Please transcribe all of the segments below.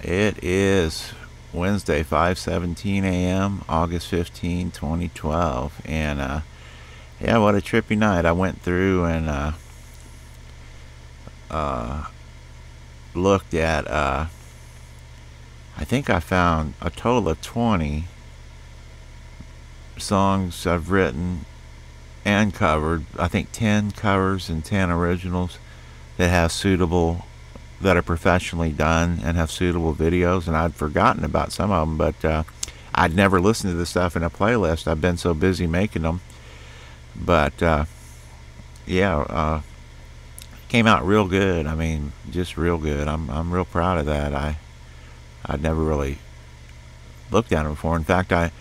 It is Wednesday, 5:17 a.m., August 15, 2012. And, yeah, what a trippy night. I went through and uh, looked at, I think I found a total of 20 songs I've written and covered. I think 10 covers and 10 originals that have suitable, that are professionally done and have suitable videos. And I'd forgotten about some of them, but I'd never listened to this stuff in a playlist. I've been so busy making them. But yeah, came out real good. I mean, just real good. I'm real proud of that. I'd never really looked at them before. In fact, I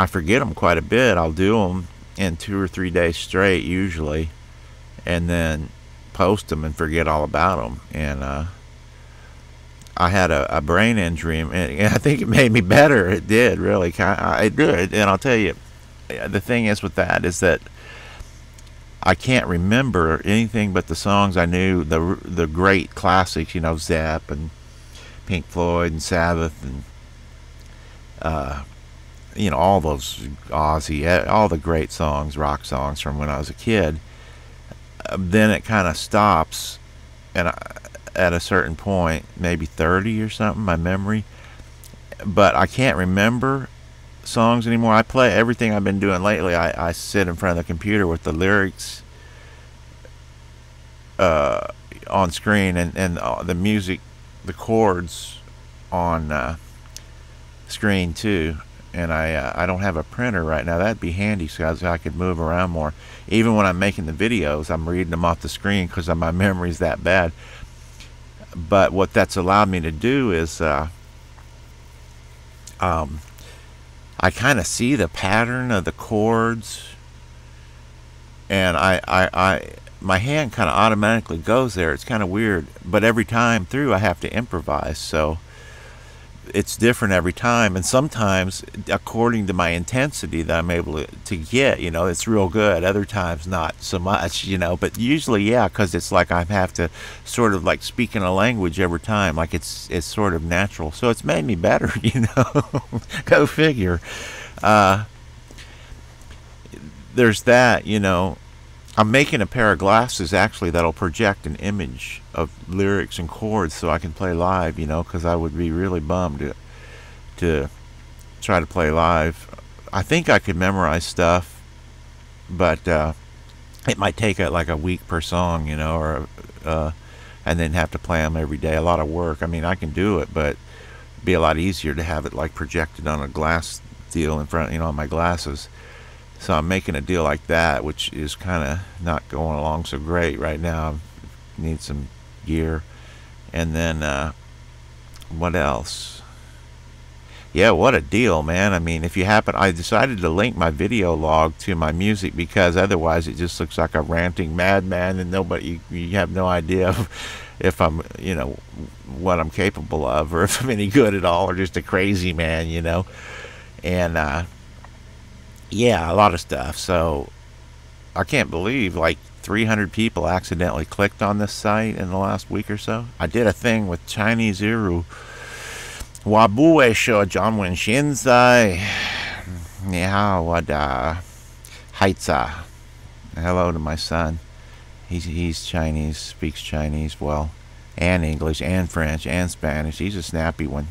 forget them quite a bit. I'll do them in 2 or 3 days straight usually, and then post them and forget all about them. And I had a brain injury, and I think it made me better. It did, really. It did. And I'll tell you, the thing is with that is that I can't remember anything but the songs I knew, the great classics, you know, Zepp and Pink Floyd and Sabbath and you know, all those Ozzy, all the great songs, rock songs from when I was a kid. Then it kind of stops, and at a certain point, maybe 30 or something, my memory. But I can't remember songs anymore. I play everything I've been doing lately. I sit in front of the computer with the lyrics on screen and the music, the chords on screen too. And I don't have a printer right now. That'd be handy so I could move around more. Even when I'm making the videos, I'm reading them off the screen because my memory's that bad. But what that's allowed me to do is I kind of see the pattern of the chords, and my hand kind of automatically goes there. It's kind of weird, but every time through I have to improvise, so it's different every time. And sometimes, according to my intensity that I'm able to get, you know, it's real good. Other times not so much, you know, but usually yeah, because it's like I have to sort of like speak in a language every time, like it's sort of natural. So it's made me better, you know. Go figure. There's that, you know. I'm making a pair of glasses actually that'll project an image of lyrics and chords so I can play live, you know, because I would be really bummed to try to play live. I think I could memorize stuff, but it might take like a week per song, you know, or and then have to play them every day. A lot of work. I mean, I can do it, but it'd be a lot easier to have it like projected on a glass deal in front, you know, on my glasses. So I'm making a deal like that, which is kind of not going along so great right now. I need some gear. And then, what else? Yeah, what a deal, man. I mean, if you happen, I decided to link my video log to my music because otherwise it just looks like a ranting madman and you have no idea if I'm, you know, what I'm capable of or if I'm any good at all or just a crazy man, you know. And, yeah, a lot of stuff. So I can't believe like 300 people accidentally clicked on this site in the last week or so. I did a thing with Chinese Iru. Wabue sho John Shinzai. Ni hao wada Haitza. Hello to my son. He's Chinese, speaks Chinese well, and English and French and Spanish. He's a snappy one.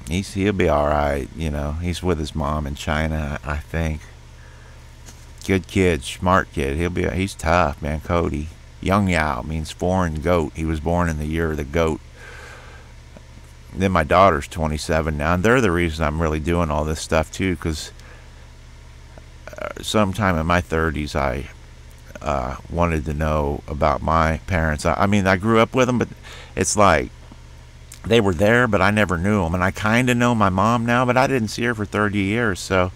He'll be all right, you know. He's with his mom in China, I think. Good kid, smart kid. He's tough, man. Cody. Young Yao means foreign goat. He was born in the year of the goat. Then my daughter's 27 now, and they're the reason I'm really doing all this stuff too, because sometime in my 30s I wanted to know about my parents. I mean, I grew up with them, but it's like they were there, but I never knew them. And I kind of know my mom now, but I didn't see her for 30 years. So,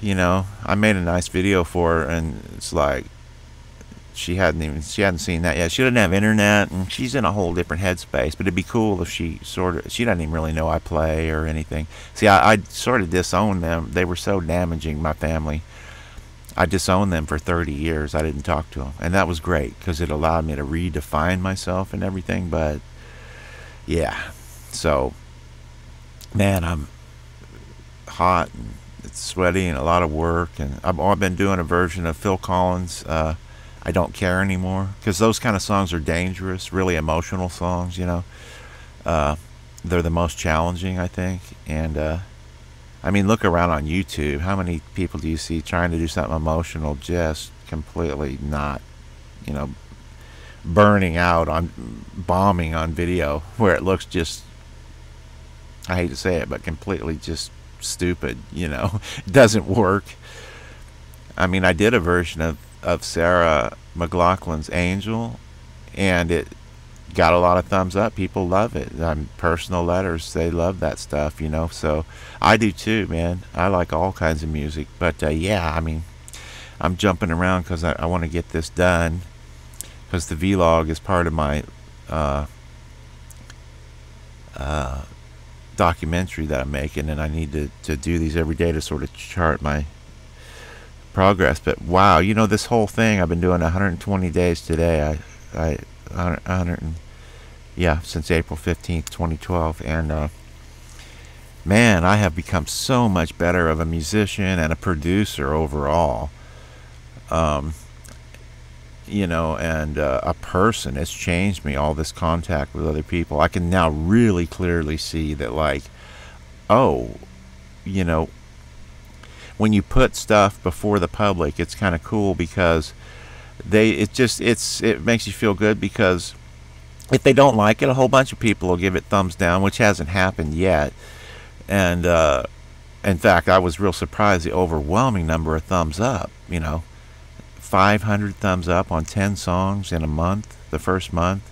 you know, I made a nice video for her, and it's like she hadn't seen that yet. She doesn't have internet, and she's in a whole different headspace. But it'd be cool if she doesn't even really know I play or anything. See, I sort of disowned them. They were so damaging, my family. I disowned them for 30 years. I didn't talk to them, and that was great because it allowed me to redefine myself and everything. But yeah. So, man, I'm hot and it's sweaty and a lot of work. And I've been doing a version of Phil Collins. I don't care anymore because those kind of songs are dangerous, really emotional songs. Uh, they're the most challenging, I think. And I mean, look around on YouTube. How many people do you see trying to do something emotional, just completely not, you know, burning out on bombing on video, where it looks just, I hate to say it, but completely just stupid. It doesn't work. I mean, I did a version of Sarah McLachlan's Angel, and it got a lot of thumbs up. People love it. Personal letters, they love that stuff. So I do too, man. I like all kinds of music. But yeah, I mean, I'm jumping around because I want to get this done, because the vlog is part of my documentary that I'm making, and I need to do these every day to sort of chart my progress. But wow, this whole thing, I've been doing 120 days today. I 100 yeah, since April 15th, 2012. And man, I have become so much better of a musician and a producer overall. And a person. It's changed me, all this contact with other people. I can now really clearly see that, like, oh, when you put stuff before the public, it's kind of cool, because it makes you feel good, because if they don't like it, a whole bunch of people will give it thumbs down, which hasn't happened yet. And in fact, I was real surprised, the overwhelming number of thumbs up. 500 thumbs up on 10 songs in a month, the first month.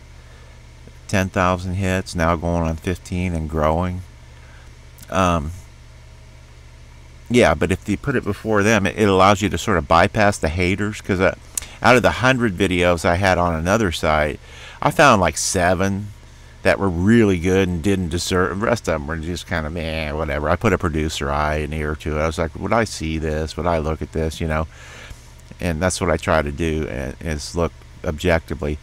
10,000 hits, now going on 15 and growing. Yeah, but if you put it before them, it allows you to sort of bypass the haters, because out of the 100 videos I had on another site, I found like 7 that were really good and didn't deserve. The rest of them were just kind of meh, whatever. I put a producer eye and ear to it. I was like, would I see this? Would I look at this? And that's what I try to do, is look objectively.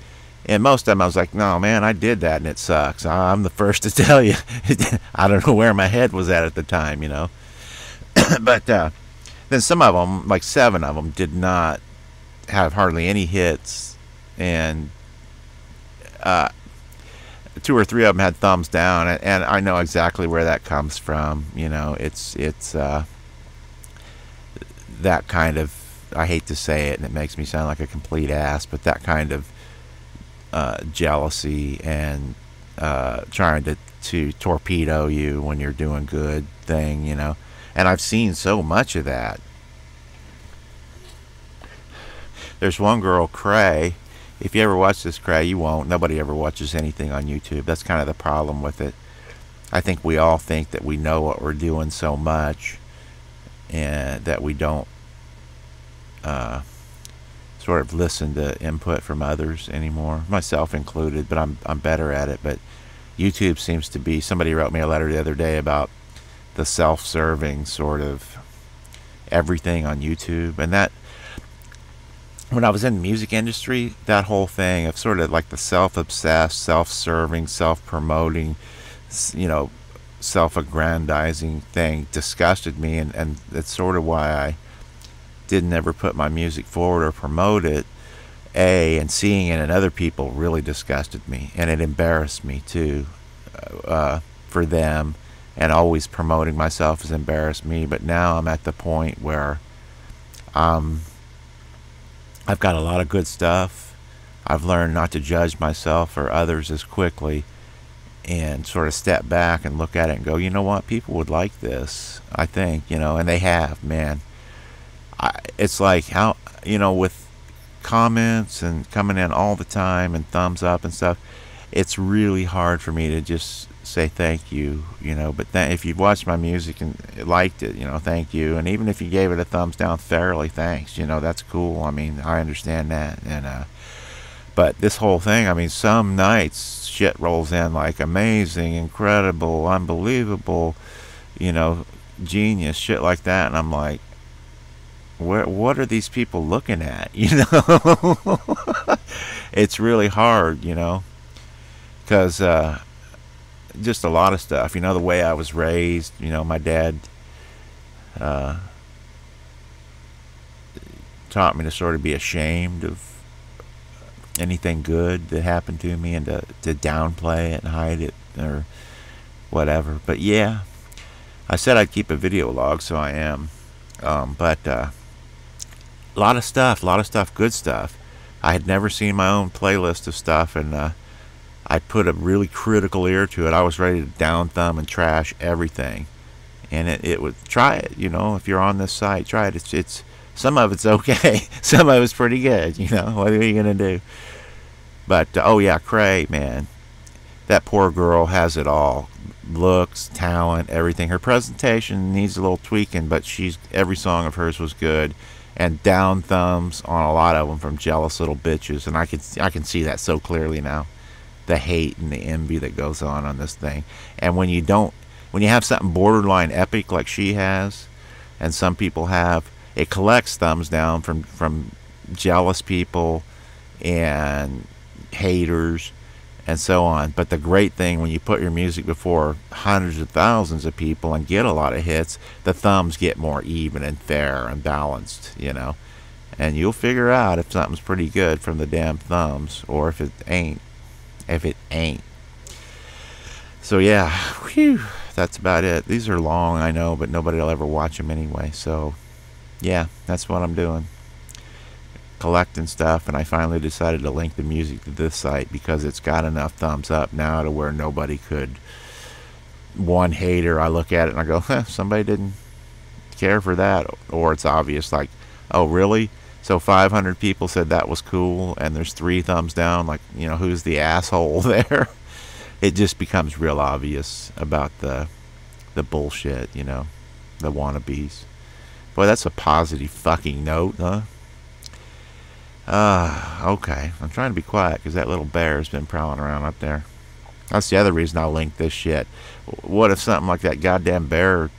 And most of them I was like, no, man, I did that and it sucks. I'm the first to tell you. I don't know where my head was at the time, But then some of them, like 7 of them, did not have hardly any hits. And 2 or 3 of them had thumbs down. And I know exactly where that comes from. It's that kind of, I hate to say it, and it makes me sound like a complete ass, but that kind of jealousy and trying to torpedo you when you're doing good thing, And I've seen so much of that. There's one girl, Cray. If you ever watch this, Cray, you won't. Nobody ever watches anything on YouTube. That's kind of the problem with it. I think we all think that we know what we're doing so much, and that we don't sort of listen to input from others anymore, myself included. But I'm better at it. But YouTube seems to be, somebody wrote me a letter the other day about the self-serving sort of everything on YouTube. And that, when I was in the music industry, that whole thing of sort of like the self-obsessed, self-serving, self-promoting, self-aggrandizing thing disgusted me. And that's sort of why I didn't ever put my music forward or promote it. And seeing it in other people really disgusted me, and it embarrassed me too, for them. And always promoting myself has embarrassed me. But now I'm at the point where I've got a lot of good stuff. I've learned not to judge myself or others as quickly, and sort of step back and look at it and go, you know what, people would like this, I think, and they have, man. It's like how, with comments and coming in all the time and thumbs up and stuff, it's really hard for me to just say thank you, but if you've watched my music and liked it, thank you. And even if you gave it a thumbs down fairly, thanks, that's cool. I mean, I understand that. And but this whole thing, I mean, some nights shit rolls in like amazing, incredible, unbelievable, genius, shit like that, and I'm like, what are these people looking at? It's really hard, because just a lot of stuff. You know, the way I was raised. You know, my dad taught me to sort of be ashamed of anything good that happened to me and to downplay it and hide it or whatever. But yeah, I said I'd keep a video log, so I am. But a lot of stuff, good stuff. I had never seen my own playlist of stuff, and I put a really critical ear to it. I was ready to down thumb and trash everything. And it would, try it, you know, if you're on this site, try it. It's some of it's okay. Some of it's pretty good, you know. What are you going to do? But, oh yeah, Cray, man. That poor girl has it all. Looks, talent, everything. Her presentation needs a little tweaking, but every song of hers was good. And down thumbs on a lot of them from jealous little bitches. And I can see that so clearly now. The hate and the envy that goes on this thing. And when you have something borderline epic like she has, and some people have, it collects thumbs down from jealous people and haters and so on. But the great thing, when you put your music before hundreds of thousands of people and get a lot of hits, the thumbs get more even and fair and balanced, you know. And you'll figure out if something's pretty good from the damn thumbs, or if it ain't. So yeah, whew, that's about it. These are long, I know, but nobody will ever watch them anyway. So yeah, that's what I'm doing. Collecting stuff, and I finally decided to link the music to this site because it's got enough thumbs up now to where nobody could. One hater, I look at it and I go, somebody didn't care for that. Or it's obvious, like, oh really? So 500 people said that was cool, and there's 3 thumbs down. Like, you know, who's the asshole there? It just becomes real obvious about the bullshit, you know, the wannabes. Boy, that's a positive fucking note, huh? Okay. I'm trying to be quiet because that little bear has been prowling around up there. That's the other reason I'll link this shit. What if something like that goddamn bear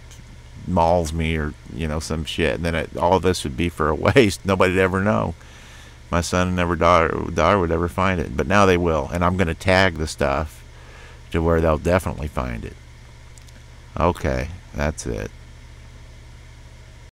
mauls me, or, you know, some shit, and then all this would be for a waste. Nobody'd ever know. My son and never daughter would ever find it, but now they will, and I'm going to tag the stuff to where they'll definitely find it. Okay, that's it.